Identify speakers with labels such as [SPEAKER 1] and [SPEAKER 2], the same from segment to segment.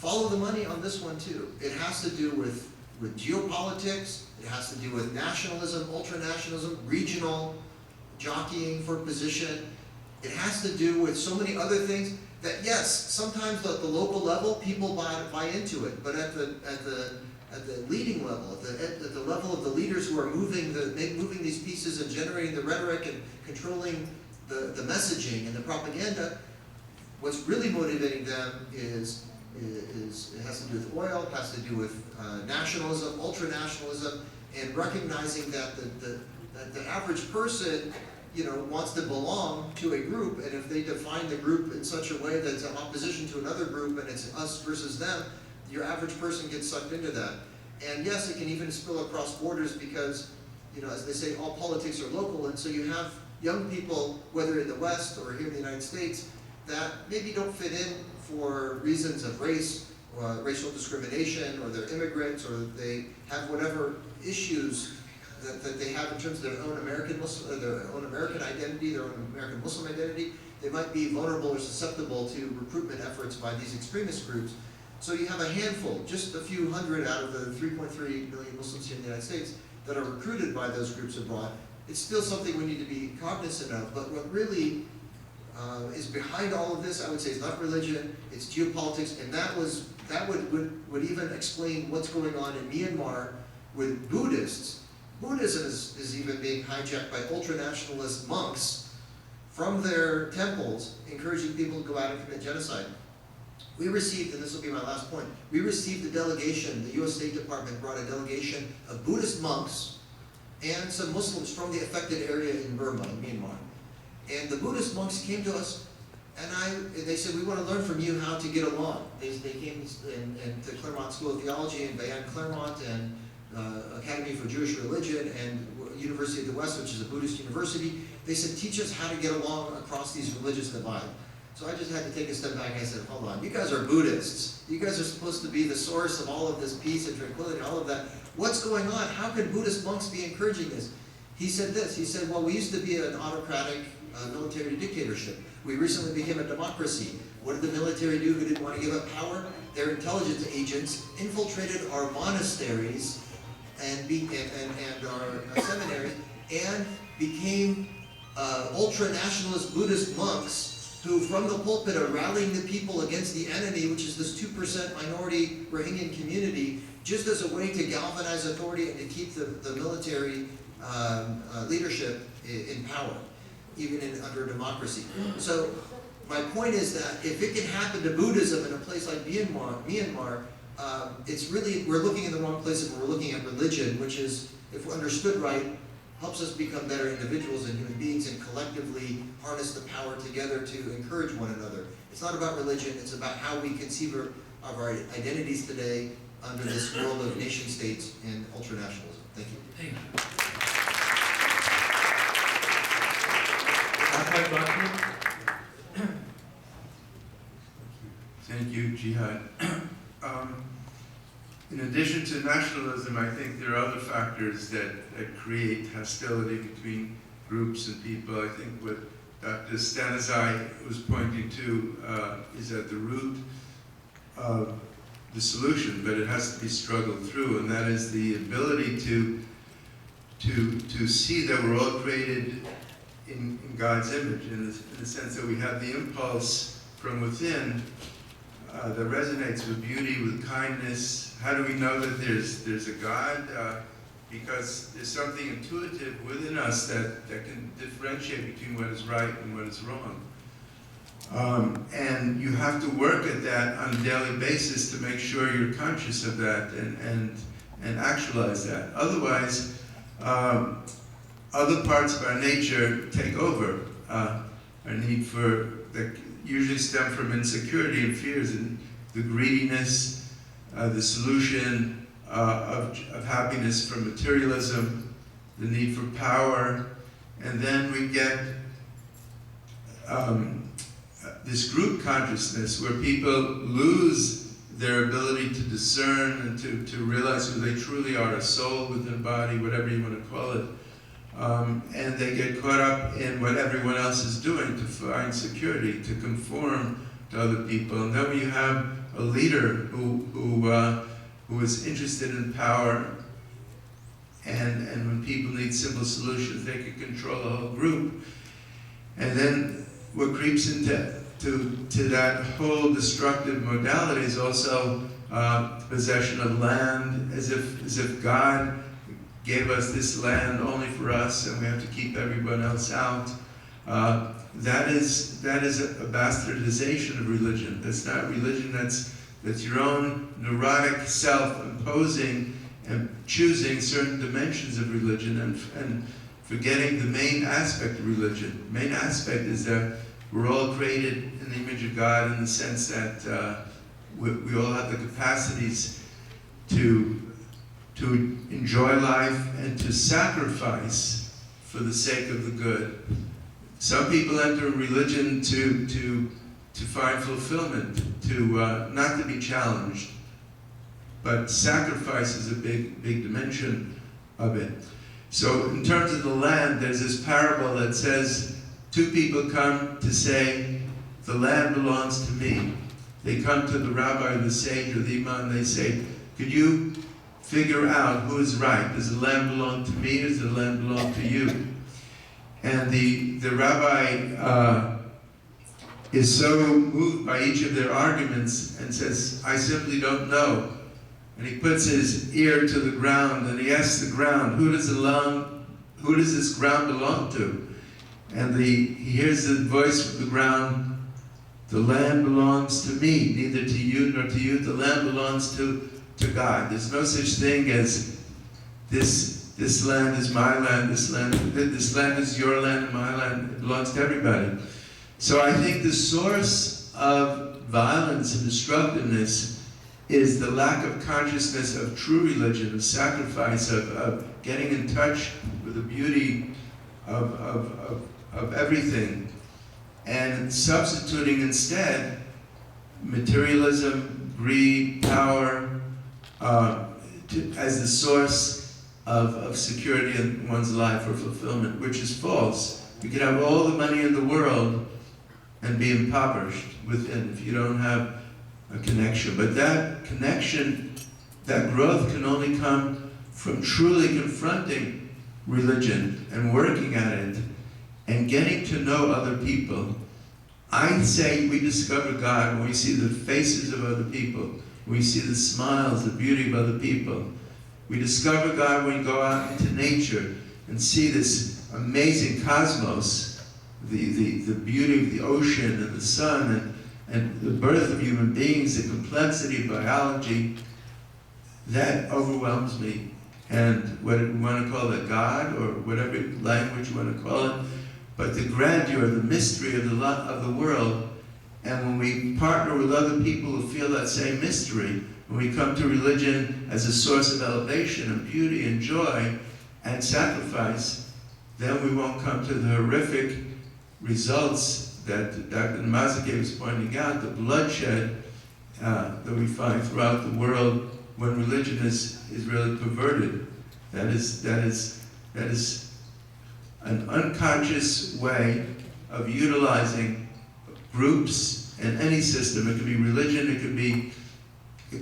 [SPEAKER 1] follow the money on this one too. It has to do with geopolitics, it has to do with nationalism, ultranationalism, regional jockeying for position. It has to do with so many other things that, yes, sometimes at the local level, people buy into it, but at the leading level, at the level of the leaders who are moving these pieces and generating the rhetoric and controlling the messaging and the propaganda, what's really motivating them is it has to do with oil, it has to do with nationalism, ultranationalism, and recognizing that the average person, wants to belong to a group, and if they define the group in such a way that's in opposition to another group and it's us versus them, your average person gets sucked into that. And yes, it can even spill across borders because, as they say, all politics are local, and so you have young people, whether in the West or here in the United States, that maybe don't fit in for reasons of race, or racial discrimination, or they're immigrants, or they have whatever issues that they have in terms of their own American identity, their own American Muslim identity. They might be vulnerable or susceptible to recruitment efforts by these extremist groups. So you have a handful, just a few hundred out of the 3.3 million Muslims here in the United States that are recruited by those groups abroad. It's still something we need to be cognizant of, but what really is behind all of this, I would say, is not religion, it's geopolitics, and that would even explain what's going on in Myanmar with Buddhists. Buddhism is even being hijacked by ultranationalist monks from their temples, encouraging people to go out and commit genocide. We received, and this will be my last point, we received a delegation, the US State Department brought a delegation of Buddhist monks and some Muslims from the affected area in Burma, in Myanmar. And the Buddhist monks came to us, and they said, we want to learn from you how to get along. They came to Claremont School of Theology and Bayan Claremont and Academy for Jewish Religion and University of the West, which is a Buddhist university. They said, teach us how to get along across these religious divides. So I just had to take a step back and I said, hold on, you guys are Buddhists. You guys are supposed to be the source of all of this peace and tranquility and all of that. What's going on? How can Buddhist monks be encouraging this? He said this, he said, well, we used to be an autocratic military dictatorship. We recently became a democracy. What did the military do who didn't want to give up power? Their intelligence agents infiltrated our monasteries and our seminaries and became ultra-nationalist Buddhist monks who from the pulpit are rallying the people against the enemy, which is this 2% minority Rohingya community, just as a way to galvanize authority and to keep the military leadership in power, even under democracy. So my point is that if it can happen to Buddhism in a place like Myanmar, it's really, we're looking in the wrong place if we're looking at religion, which is, if understood right, helps us become better individuals and human beings and collectively harness the power together to encourage one another. It's not about religion, it's about how we conceive of our identities today under this world of nation states and ultranationalism. Thank you.
[SPEAKER 2] Thank you.
[SPEAKER 3] Thank you, Jihad. In addition to nationalism, I think there are other factors that create hostility between groups and people. I think what Dr. Stanizai was pointing to is at the root of the solution, but it has to be struggled through, and that is the ability to see that we're all created in God's image, in the sense that we have the impulse from within that resonates with beauty, with kindness. How do we know that there's a God? Because there's something intuitive within us that can differentiate between what is right and what is wrong. And you have to work at that on a daily basis to make sure you're conscious of that and actualize that. Otherwise, other parts of our nature take over. Our need that usually stem from insecurity and fears and the greediness, the solution of happiness from materialism, the need for power, and then we get this group consciousness where people lose their ability to discern and to realize who they truly are, a soul within a body, whatever you want to call it. And they get caught up in what everyone else is doing to find security, to conform to other people. And then when you have a a leader who is interested in power, and when people need simple solutions, they can control a whole group. And then what creeps into that whole destructive modality is also possession of land, as if God gave us this land only for us, and we have to keep everyone else out. That is a bastardization of religion. That's not religion. That's your own neurotic self imposing and choosing certain dimensions of religion and forgetting the main aspect of religion. The main aspect is that we're all created in the image of God, in the sense that we all have the capacities to enjoy life and to sacrifice for the sake of the good. Some people enter religion to find fulfillment, not to be challenged. But sacrifice is a big dimension of it. So in terms of the land, there's this parable that says, two people come to say, the land belongs to me. They come to the rabbi, the sage, or the imam, they say, could you figure out who is right? Does the land belong to me, or does the land belong to you? And the rabbi is so moved by each of their arguments and says, I simply don't know. And he puts his ear to the ground and he asks the ground, who does this ground belong to? And he hears the voice from the ground, the land belongs to me, neither to you nor to you, the land belongs to God. There's no such thing as this land is my land, this land is your land and my land, it belongs to everybody. So I think the source of violence and destructiveness is the lack of consciousness of true religion, of sacrifice, of getting in touch with the beauty of everything, and substituting instead materialism, greed, power, as the source of security in one's life or fulfillment, which is false. You can have all the money in the world and be impoverished within if you don't have a connection. But that connection, that growth can only come from truly confronting religion and working at it and getting to know other people. I say we discover God when we see the faces of other people, when we see the smiles, the beauty of other people. We discover God when we go out into nature and see this amazing cosmos, the beauty of the ocean and the sun and the birth of human beings, the complexity of biology. That overwhelms me. And whether we want to call it God or whatever language you want to call it, but the grandeur, the mystery of the world. And when we partner with other people who feel that same mystery, when we come to religion as a source of elevation and beauty and joy and sacrifice, then we won't come to the horrific results that Dr. Mazake was pointing out, the bloodshed that we find throughout the world when religion is really perverted. That is an unconscious way of utilizing groups and any system. It could be religion, it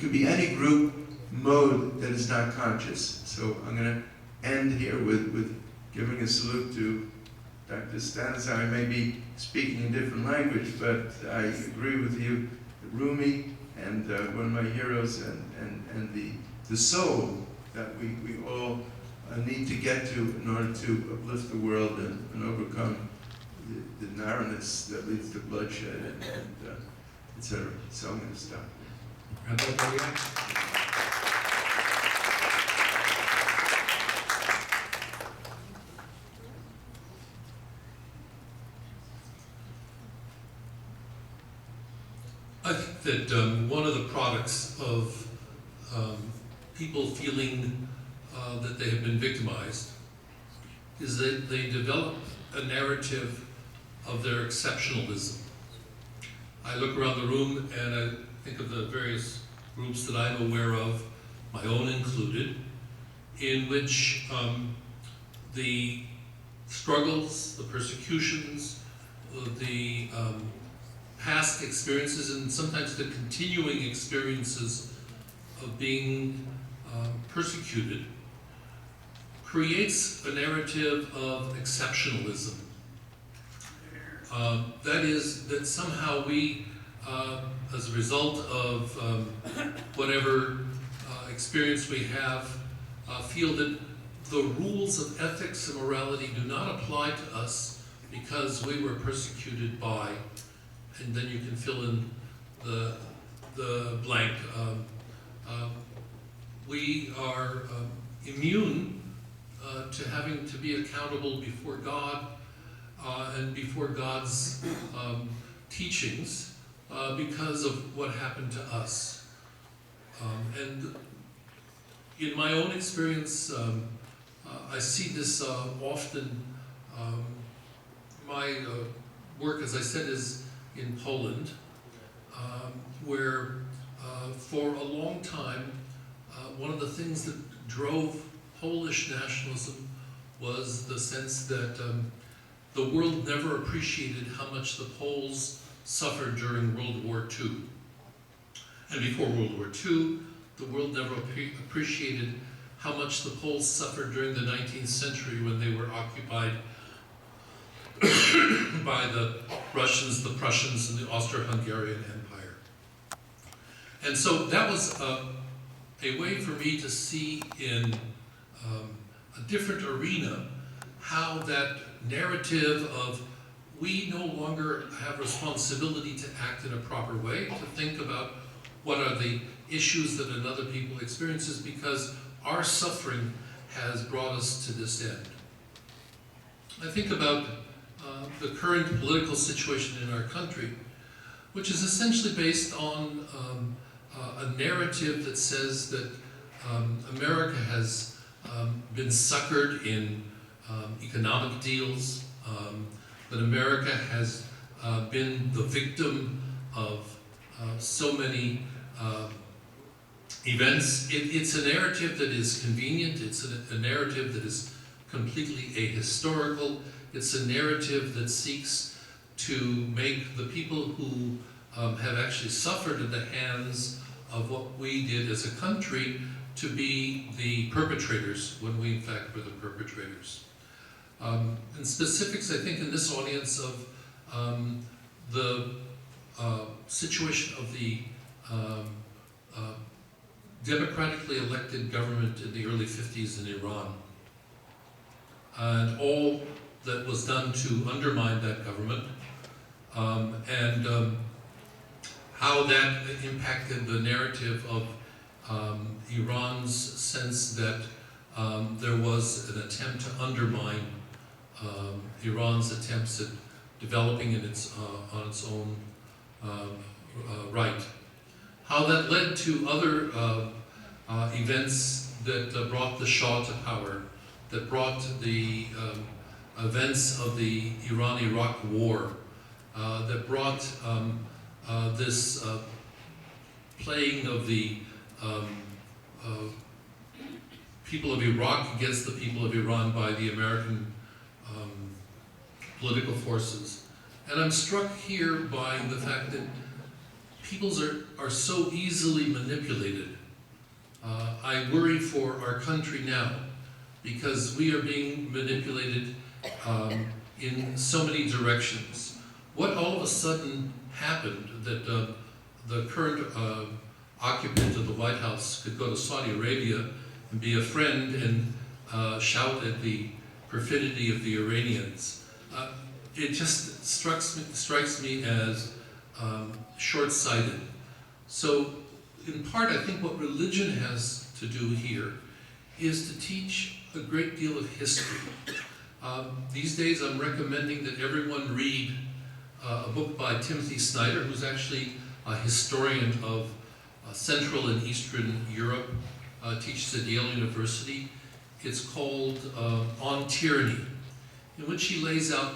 [SPEAKER 3] could be any group mode that is not conscious. So I'm going to end here with giving a salute to Dr. Stanisai. I may be speaking a different language, but I agree with you, Rumi, and one of my heroes, and the soul that we all need to get to in order to uplift the world and overcome the narrowness that leads to bloodshed and etc. So I'm going to stop.
[SPEAKER 2] I think that one of the products of people feeling that they have been victimized is that they develop a narrative of their exceptionalism. I look around the room and I think of the various groups that I'm aware of, my own included, in which the struggles, the persecutions, the past experiences and sometimes the continuing experiences of being persecuted creates a narrative of exceptionalism. That is, that somehow we, as a result of whatever experience we have, feel that the rules of ethics and morality do not apply to us because we were persecuted by, and then you can fill in the blank. We are immune to having to be accountable before God and before God's teachings because of what happened to us. And in my own experience, I see this often. My work, as I said, is in Poland, where for a long time, one of the things that drove Polish nationalism was the sense that the world never appreciated how much the Poles suffered during World War II. And before World War II, the world never appreciated how much the Poles suffered during the 19th century when they were occupied by the Russians, the Prussians, and the Austro-Hungarian Empire. And so that was a way for me to see in a different arena how that narrative of we no longer have responsibility to act in a proper way, to think about what are the issues that another people experiences because our suffering has brought us to this end. I think about the current political situation in our country, which is essentially based on a narrative that says that America has been suckered in economic deals, that America has been the victim of so many events. It's a narrative that is convenient, it's a narrative that is completely ahistorical, it's a narrative that seeks to make the people who have actually suffered at the hands of what we did as a country to be the perpetrators when we in fact were the perpetrators. In specifics, I think in this audience of the situation of the democratically elected government in the early 50s in Iran, and all that was done to undermine that government, and how that impacted the narrative of Iran's sense that there was an attempt to undermine Iran's attempts at developing in on its own right. How that led to other events that brought the Shah to power, that brought the events of the Iran-Iraq war, that brought this playing of the people of Iraq against the people of Iran by the American political forces. And I'm struck here by the fact that peoples are so easily manipulated. I worry for our country now because we are being manipulated in so many directions. What all of a sudden happened that the current occupant of the White House could go to Saudi Arabia and be a friend and shout at the perfidy of the Iranians? It just strikes me as short-sighted. So, in part, I think what religion has to do here is to teach a great deal of history. These days, I'm recommending that everyone read a book by Timothy Snyder, who's actually a historian of Central and Eastern Europe, teaches at Yale University. It's called On Tyranny, in which he lays out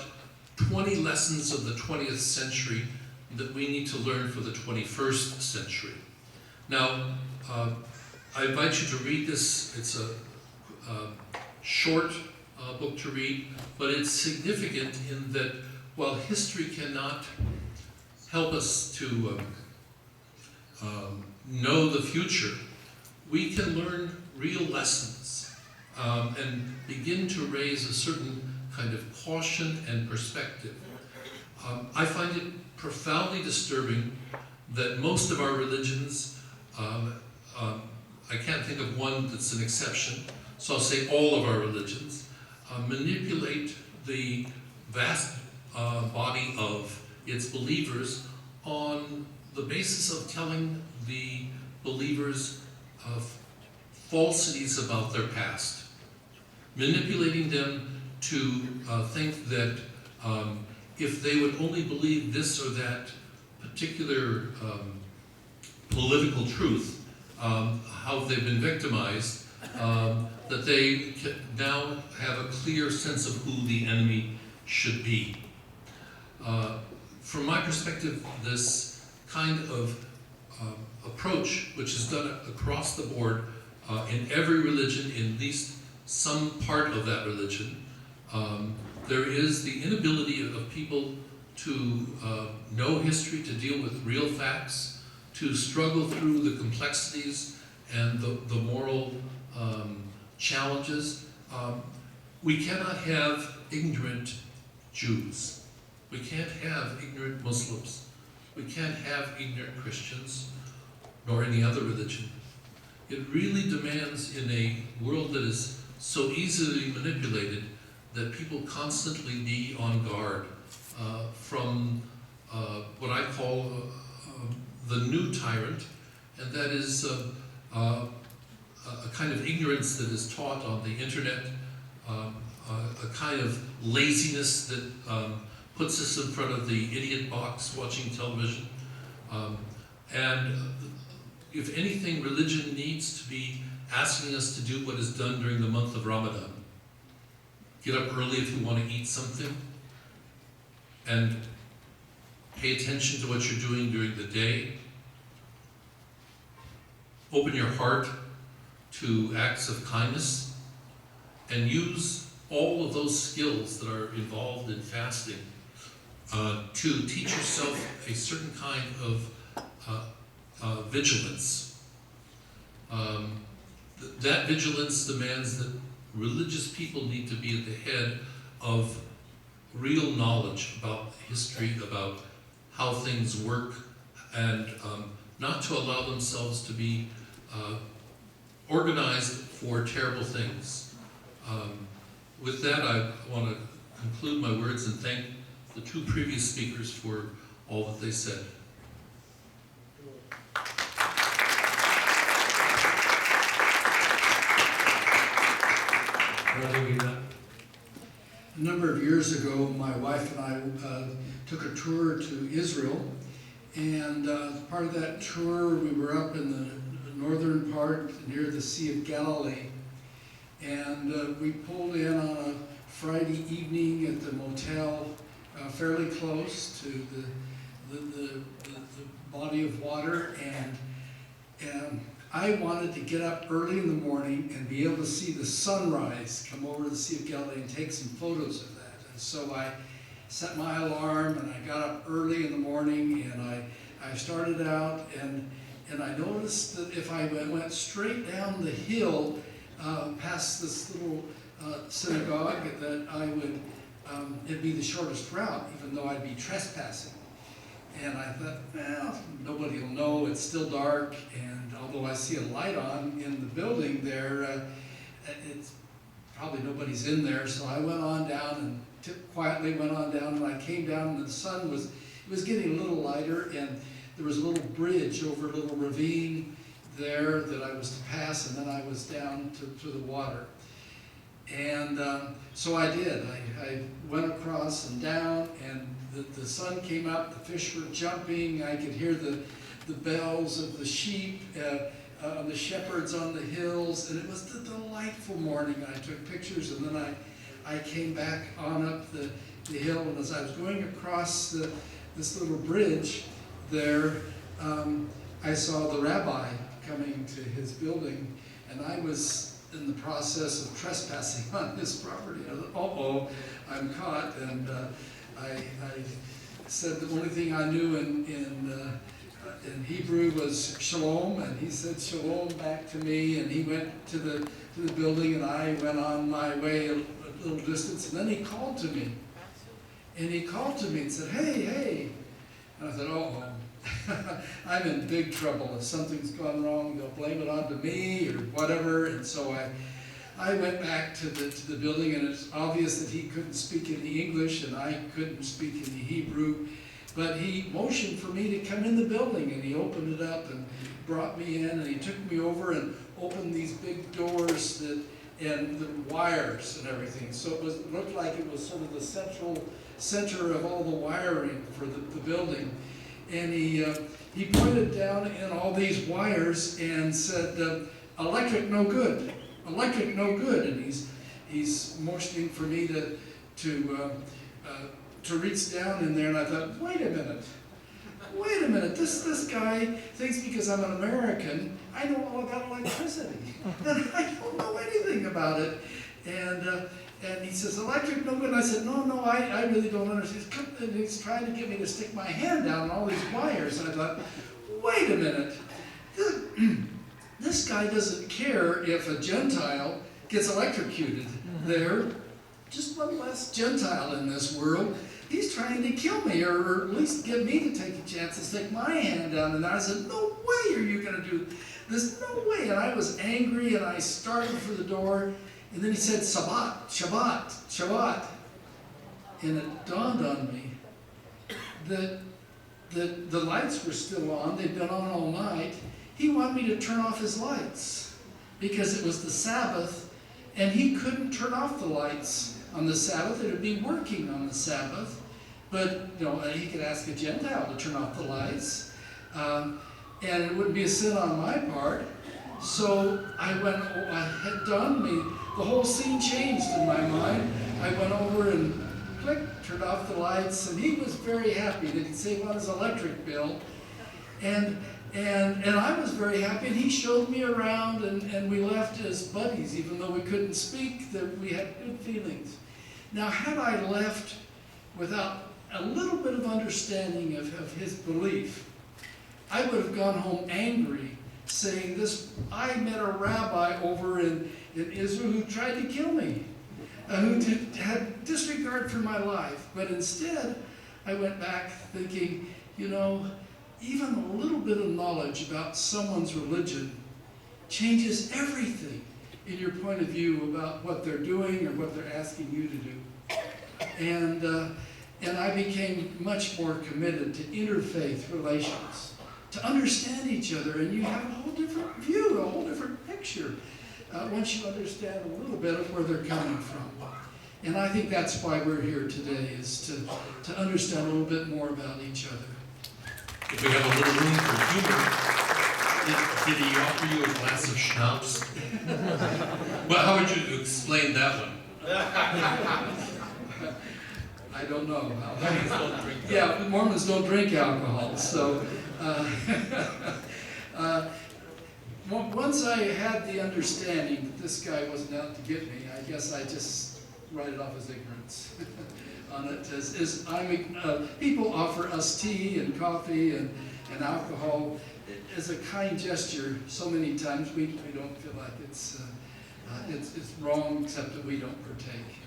[SPEAKER 2] 20 lessons of the 20th century that we need to learn for the 21st century. Now, I invite you to read this. It's a short book to read, but it's significant in that while history cannot help us to know the future, we can learn real lessons and begin to raise a certain kind of caution and perspective. I find it profoundly disturbing that most of our religions, I can't think of one that's an exception, so I'll say all of our religions, manipulate the vast body of its believers on the basis of telling the believers falsities about their past, manipulating them to think that if they would only believe this or that particular political truth, how they've been victimized, that they now have a clear sense of who the enemy should be. From my perspective, this kind of approach, which is done across the board in every religion, in at least some part of that religion, there is the inability of people to know history, to deal with real facts, to struggle through the complexities and the moral challenges. We cannot have ignorant Jews. We can't have ignorant Muslims. We can't have ignorant Christians, nor any other religion. It really demands, in a world that is so easily manipulated, that people constantly be on guard from what I call the new tyrant, and that is a kind of ignorance that is taught on the internet, a kind of laziness that puts us in front of the idiot box watching television. And if anything, religion needs to be asking us to do what is done during the month of Ramadan. Get up early if you want to eat something, and pay attention to what you're doing during the day. Open your heart to acts of kindness, and use all of those skills that are involved in fasting to teach yourself a certain kind of vigilance. That vigilance demands that religious people need to be at the head of real knowledge about history, about how things work, and not to allow themselves to be organized for terrible things. With that, I want to conclude my words and thank the two previous speakers for all that they said.
[SPEAKER 4] A number of years ago, my wife and I took a tour to Israel, and part of that tour, we were up in the northern part near the Sea of Galilee, and we pulled in on a Friday evening at the motel fairly close to the body of water, and I wanted to get up early in the morning and be able to see the sunrise come over the Sea of Galilee and take some photos of that. And so I set my alarm and I got up early in the morning, and I started out, and I noticed that if I went straight down the hill past this little synagogue, that I would, it'd be the shortest route, even though I'd be trespassing. And I thought, well, nobody will know, it's still dark, and although I see a light on in the building there, it's probably nobody's in there. So I went on down and quietly went on down, and I came down, and the sun was getting a little lighter, and there was a little bridge over a little ravine there that I was to pass, and then I was down to the water. And so I did. I went across and down, and the sun came up, the fish were jumping, I could hear the bells of the sheep, the shepherds on the hills, and it was a delightful morning. I took pictures, and then I came back on up the hill, and as I was going across this little bridge there, I saw the rabbi coming to his building, and I was in the process of trespassing on his property. I thought, uh-oh, I'm caught, and I said the only thing I knew in Hebrew was shalom, and he said shalom back to me, and he went to the building, and I went on my way a little distance, and then he called to me. And he called to me and said, hey, hey. And I said, oh, I'm in big trouble. If something's gone wrong, they'll blame it on to me or whatever. And so I went back to the building, and it's obvious that he couldn't speak any English and I couldn't speak any Hebrew. But he motioned for me to come in the building, and he opened it up and brought me in, and he took me over and opened these big doors and the wires and everything. So it looked like it was sort of the center of all the wiring for the building. And he pointed down in all these wires and said, electric no good, electric no good. And he's motioning for me to reach down in there, and I thought, wait a minute, this guy thinks because I'm an American, I know all about electricity, and I don't know anything about it. And he says, electric no good. And I said, no, I really don't understand. And he's trying to get me to stick my hand down all these wires. And I thought, wait a minute. This guy doesn't care if a Gentile gets electrocuted. There, just one less Gentile in this world. He's trying to kill me, or at least get me to take a chance to stick my hand down. And I said, no way are you going to do this. No way. And I was angry, and I started for the door. And then he said, Shabbat, Shabbat, Shabbat. And it dawned on me that the lights were still on. They'd been on all night. He wanted me to turn off his lights because it was the Sabbath, and he couldn't turn off the lights on the Sabbath. It would be working on the Sabbath. But he could ask a Gentile to turn off the lights, and it wouldn't be a sin on my part. So it had dawned me, the whole scene changed in my mind. I went over and click, turned off the lights, and he was very happy that he'd save on his electric bill. And I was very happy, and he showed me around, and we left as buddies, even though we couldn't speak, that we had good feelings. Now, had I left without a little bit of understanding of his belief, I would have gone home angry, saying I met a rabbi over in Israel who tried to kill me, who had disregard for my life. But instead, I went back thinking, even a little bit of knowledge about someone's religion changes everything in your point of view about what they're doing or what they're asking you to do. And I became much more committed to interfaith relations, to understand each other, and you have a whole different view, a whole different picture once you understand a little bit of where they're coming from. And I think that's why we're here today, is to understand a little bit more about each other.
[SPEAKER 2] If we have a little room for humor, did he offer you a glass of schnapps? Well, how would you explain that one?
[SPEAKER 4] I don't know.
[SPEAKER 2] Mormons don't drink.
[SPEAKER 4] Yeah, Mormons don't drink alcohol, so once I had the understanding that this guy wasn't out to get me, I guess I just write it off as ignorance on it. People offer us tea and coffee and alcohol as a kind gesture. So many times we don't feel like it's wrong, except that we don't partake.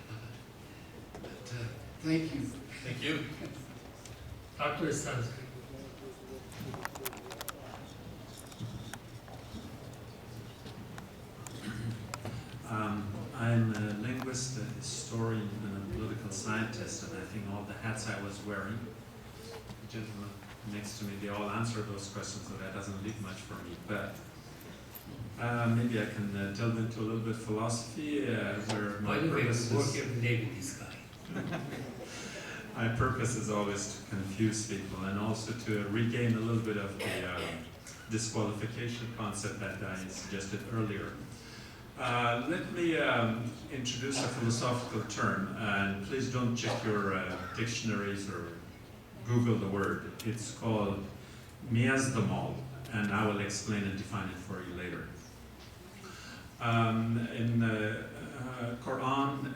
[SPEAKER 4] But thank you.
[SPEAKER 2] Thank you.
[SPEAKER 5] Dr. Sanskrit.
[SPEAKER 6] I'm a linguist, a historian, and a political scientist, and I think all the hats I was wearing, the gentleman next to me, they all answer those questions, so that doesn't leave much for me. But maybe I can delve into a little bit of philosophy, where my purpose
[SPEAKER 5] work
[SPEAKER 6] is...
[SPEAKER 5] every day with this guy.
[SPEAKER 6] My purpose is always to confuse people and also to regain a little bit of the disqualification concept that I suggested earlier. Let me introduce a philosophical term, and please don't check your dictionaries or Google the word. It's called miasdamal, and I will explain and define it for you later. In the Quran,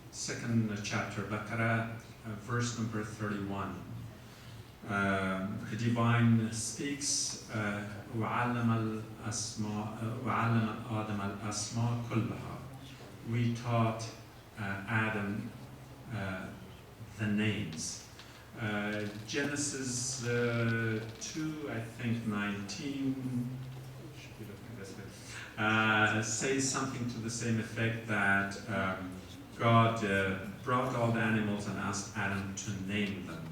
[SPEAKER 6] second chapter, Baqarah, verse number 31, The divine speaks, وعلم آدم الأسماء كلها. We taught Adam the names. Genesis 2, I think 19, should be looking this way, says something to the same effect that God brought all the animals and asked Adam to name them.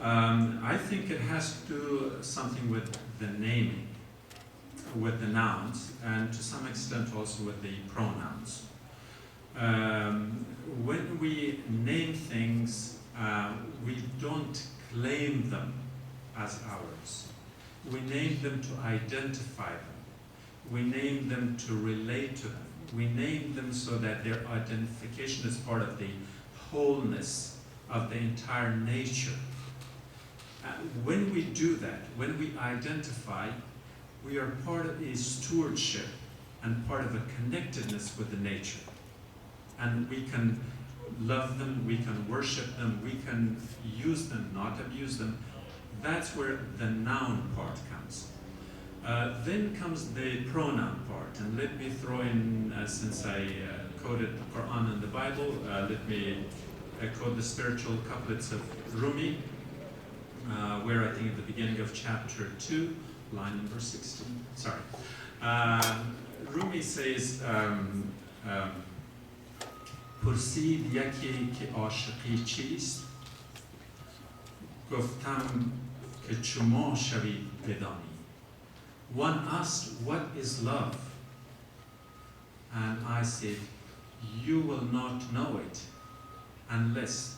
[SPEAKER 6] I think it has to do something with the naming, with the nouns, and to some extent also with the pronouns. When we name things, we don't claim them as ours. We name them to identify them. We name them to relate to them. We name them so that their identification is part of the wholeness of the entire nature. When we do that, when we identify, we are part of a stewardship and part of a connectedness with the nature. And we can love them, we can worship them, we can use them, not abuse them. That's where the noun part comes. Then comes the pronoun part. And let me throw in, since I quoted the Quran and the Bible, let me quote the spiritual couplets of Rumi, where I think at the beginning of chapter 2, line number 16, sorry. Rumi says, پرسید یکی که عاشقی چیست گفتم که شما شوید بدانی. One asked, what is love? And I said, you will not know it unless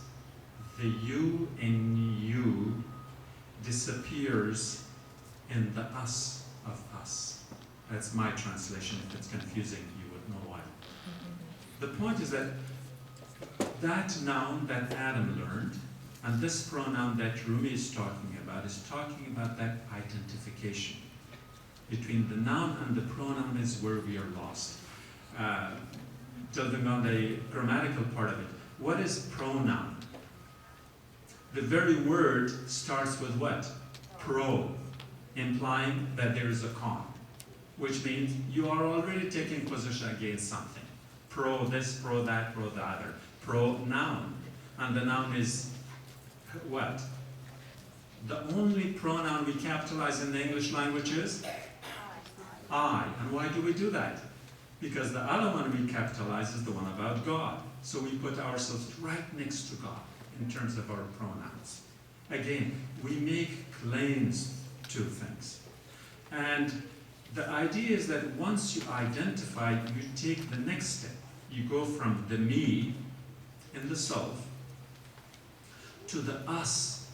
[SPEAKER 6] the you in you disappears in the us of us. That's my translation. If it's confusing, you would know why. The point is that that noun that Adam learned, and this pronoun that Rumi is talking about that identification. Between the noun and the pronoun is where we are lost. Delving on the grammatical part of it, what is pronoun? The very word starts with what? Pro, implying that there is a con, which means you are already taking position against something. Pro this, pro that, pro the other. Pronoun. And the noun is what? The only pronoun we capitalize in the English language is I. And why do we do that? Because the other one we capitalize is the one about God. So we put ourselves right next to God in terms of our pronouns. Again, we make claims to things. And the idea is that once you identify, you take the next step. You go from the me in the self to the us.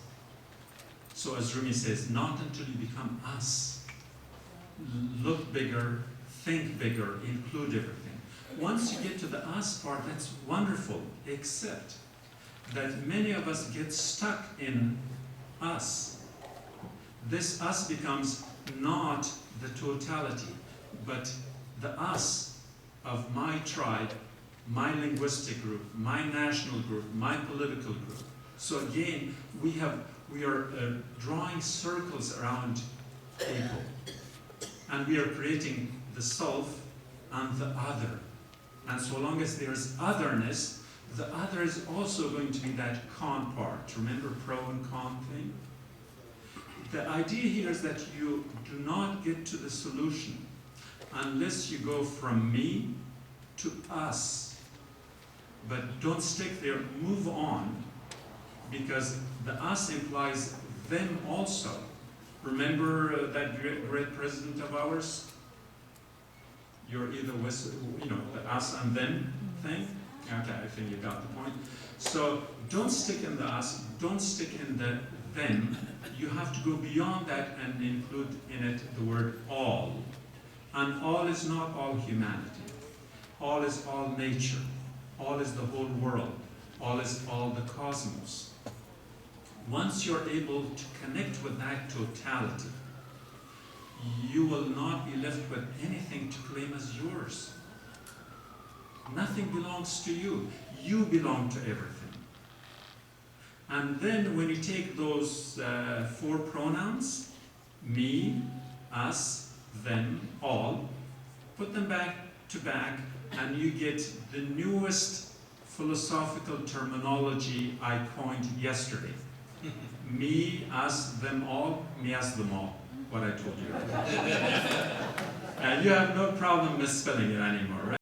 [SPEAKER 6] So as Rumi says, not until you become us. Look bigger, think bigger, include everything. Once you get to the us part, that's wonderful, except that many of us get stuck in us. This us becomes not the totality, but the us of my tribe, my linguistic group, my national group, my political group. So again, we are drawing circles around people. And we are creating the self and the other. And so long as there is otherness, the other is also going to be that con part. Remember pro and con thing? The idea here is that you do not get to the solution unless you go from me to us. But don't stick there, move on, because the us implies them also. Remember that great president of ours? You're either with, the us and them thing? Okay, I think you got the point. So don't stick in the us, don't stick in the them. You have to go beyond that and include in it the word all. And all is not all humanity. All is all nature. All is the whole world. All is all the cosmos. Once you're able to connect with that totality, you will not be left with anything to claim as yours. Nothing belongs to you. You belong to everything. And then when you take those 4 pronouns, me, us, them, all, put them back to back, and you get the newest philosophical terminology I coined yesterday. Me, us, them all, me, us, them all, what I told you. And you have no problem misspelling it anymore, right?